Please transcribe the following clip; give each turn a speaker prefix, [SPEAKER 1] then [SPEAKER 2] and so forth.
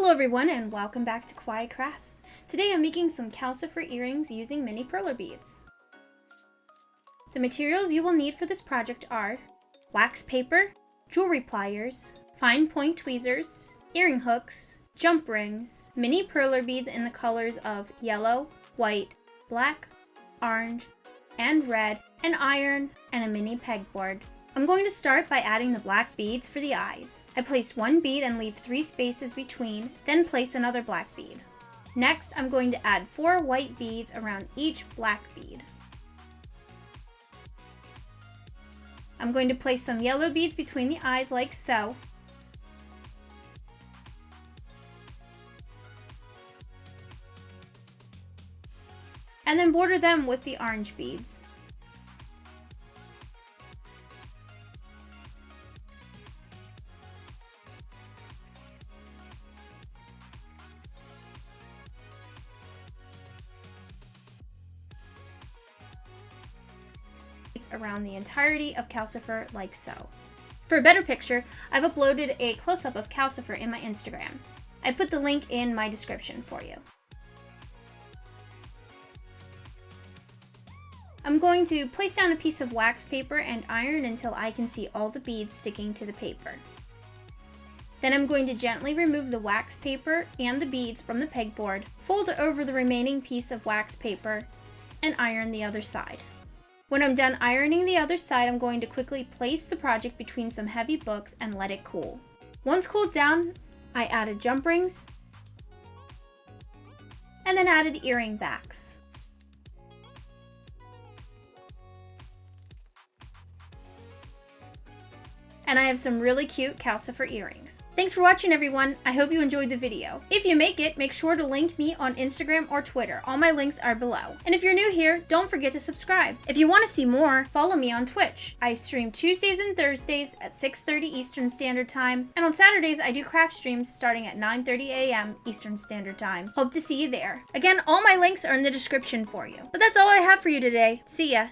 [SPEAKER 1] Hello everyone and welcome back to Kawaii Crafts. Today I'm making some Calcifer earrings using mini Perler beads. The materials you will need for this project are wax paper, jewelry pliers, fine point tweezers, earring hooks, jump rings, mini Perler beads in the colors of yellow, white, black, orange, and red, an iron, and a mini pegboard. I'm going to start by adding the black beads for the eyes. I place one bead and leave 3 spaces between, then place another black bead. Next, I'm going to add 4 white beads around each black bead. I'm going to place some yellow beads between the eyes like so. And then border them with the orange beads. Around the entirety of Calcifer like so. For a better picture, I've uploaded a close-up of Calcifer in my Instagram. I put the link in my description for you. I'm going to place down a piece of wax paper and iron until I can see all the beads sticking to the paper. Then I'm going to gently remove the wax paper and the beads from the pegboard, fold over the remaining piece of wax paper, and iron the other side. When I'm done ironing the other side, I'm going to quickly place the project between some heavy books and let it cool. Once cooled down, I added jump rings, and then added earring backs. And I have some really cute Calcifer earrings. Thanks for watching everyone, I hope you enjoyed the video. If you make it, make sure to link me on Instagram or Twitter, all my links are below. And if you're new here, don't forget to subscribe. If you want to see more, follow me on Twitch. I stream Tuesdays and Thursdays at 6:30 Eastern Standard Time, and on Saturdays I do craft streams starting at 9:30 a.m. Eastern Standard Time. Hope to see you there. Again, all my links are in the description for you. But that's all I have for you today. See ya!